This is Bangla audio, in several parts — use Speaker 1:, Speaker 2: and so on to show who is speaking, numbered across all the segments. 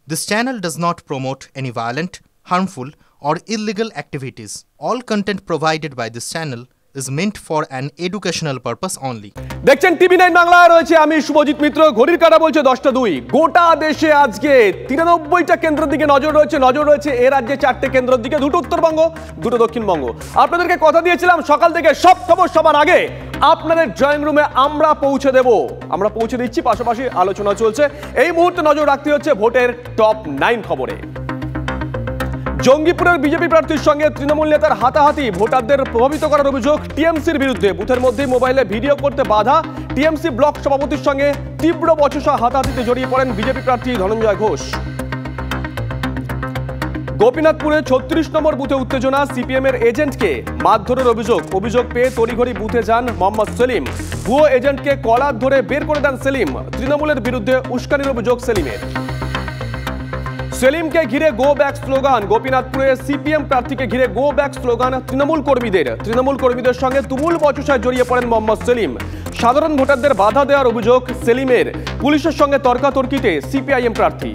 Speaker 1: This channel does not promote any violent, harmful, or illegal activities. All content provided by this channel is meant for an educational purpose only.
Speaker 2: দেখছেন টিভি9 বাংলায় রয়েছে আমি শুভজিৎ মিত্র। ঘড়ির কাঁটা বলছে 10টা 2। গোটা দেশে আজকে 93টা কেন্দ্রের দিকে নজর রয়েছে এ রাজ্যে 4টে কেন্দ্রের দিকে, দুটো উত্তরবঙ্গ, দুটো দক্ষিণবঙ্গ। আপনাদেরকে কথা দিয়েছিলাম সকাল থেকে সব খবর সবার আগে আপনাদের ড্রয়িং রুমে আমরা পৌঁছে দিচ্ছি। পাশাপাশি আলোচনা চলছে। এই মুহূর্তে নজর রাখতে হচ্ছে ভোটের টপ 9 খবরে। জঙ্গিপুরের বিজেপি প্রার্থীর সঙ্গে তৃণমূল নেতার হাতাহাতি, ভোটারদের প্রভাবিত করার অভিযোগ টিএমসির বিরুদ্ধে। বুথের মধ্যেই মোবাইলে ভিডিও করতে বাধা, টিএমসি ব্লক সভাপতির সঙ্গে তীব্র বচসা হাতাহাতিতে জড়িয়ে পড়েন বিজেপি প্রার্থী ধনঞ্জয় ঘোষ। গোপীনাথপুরে 36 নম্বর বুথে উত্তেজনা, সিপিএম এর এজেন্টকে মারধরের অভিযোগ পেয়ে তড়িঘড়ি বুথে যান মোহাম্মদ সেলিম। ভুয়ো এজেন্টকে কলার ধরে বের করে দেন সেলিম। তৃণমূলের বিরুদ্ধে উস্কানির অভিযোগ সেলিমের। সেলিমকে ঘিরে গো ব্যাক স্লোগান, গোপীনাথপুরে সিপিএম প্রার্থীকে ঘিরে গো ব্যাক স্লোগান তৃণমূল কর্মীদের সঙ্গে তুমুল বচসায় জড়িয়ে পড়েন মোহাম্মদ সেলিম। সাধারণ ভোটারদের বাধা দেওয়ার অভিযোগ সেলিমের। পুলিশের সঙ্গে তর্কাতর্কিতে সিপিআইএম প্রার্থী।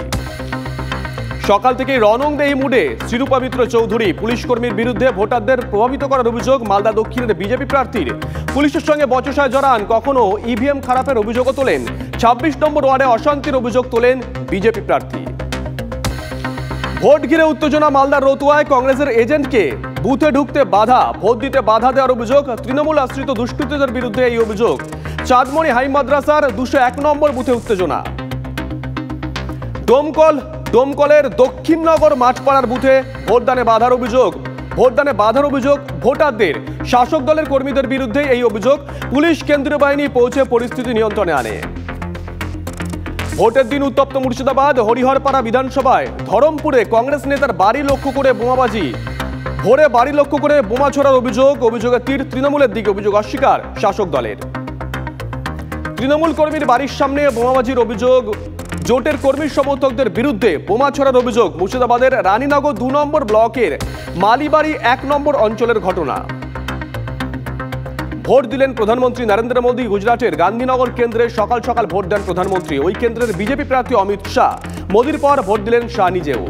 Speaker 2: সকাল থেকেই রণংদেহী মুডে শ্রীরূপা মিত্র চৌধুরী। পুলিশ কর্মীর বিরুদ্ধে ভোটারদের প্রভাবিত করার অভিযোগ মালদা দক্ষিণের বিজেপি প্রার্থীর। পুলিশের সঙ্গে বচসায় জড়ান, কখনো ইভিএম খারাপের অভিযোগও তোলেন। 26 নম্বর ওয়ার্ডে অশান্তির অভিযোগ তোলেন বিজেপি প্রার্থী। ভোট ঘিরে উত্তেজনা মালদার রতুয়ায়, কংগ্রেসের এজেন্টকে বুথে ঢুকতে বাধা, ভোট দিতে বাধা দেওয়ার অভিযোগ। তৃণমূল আশ্রিত দুষ্কৃতীদের বিরুদ্ধে এই অভিযোগ। চাঁদমণি হাই মাদ্রাসার 201 নম্বর বুথে উত্তেজনা। ডোমকলের দক্ষিণনগর মাঠপাড়ার বুথে ভোটদানে বাধার অভিযোগ ভোটারদের। শাসক দলের কর্মীদের বিরুদ্ধে এই অভিযোগ। পুলিশ কেন্দ্রীয় বাহিনী পৌঁছে পরিস্থিতি নিয়ন্ত্রণে আনে। ভোটের দিন উত্তপ্ত মুর্শিদাবাদ, হরিহরপাড়া বিধানসভায় ধরমপুরে কংগ্রেস নেতার বাড়ি লক্ষ্য করে বোমাবাজি। ভোরে বাড়ি লক্ষ্য করে বোমা ছোড়ার অভিযোগের তীর তৃণমূলের দিকে, অভিযোগ অস্বীকার শাসক দলের। তৃণমূল কর্মীর বাড়ির সামনে বোমাবাজির অভিযোগ, জোটের কর্মী সমর্থকদের বিরুদ্ধে বোমা ছোড়ার অভিযোগ। মুর্শিদাবাদের রানীনগর 2 নম্বর ব্লকের মালিবাড়ি 1 নম্বর অঞ্চলের ঘটনা। ভোট দিলেন প্রধানমন্ত্রী নরেন্দ্র মোদী। গুজরাটের গান্ধীনগর কেন্দ্রে সকাল ভোট দেন প্রধানমন্ত্রী। ওই কেন্দ্রের বিজেপি প্রার্থী অমিত শাহ। মোদীর পর ভোট দিলেন শাহ নিজেও।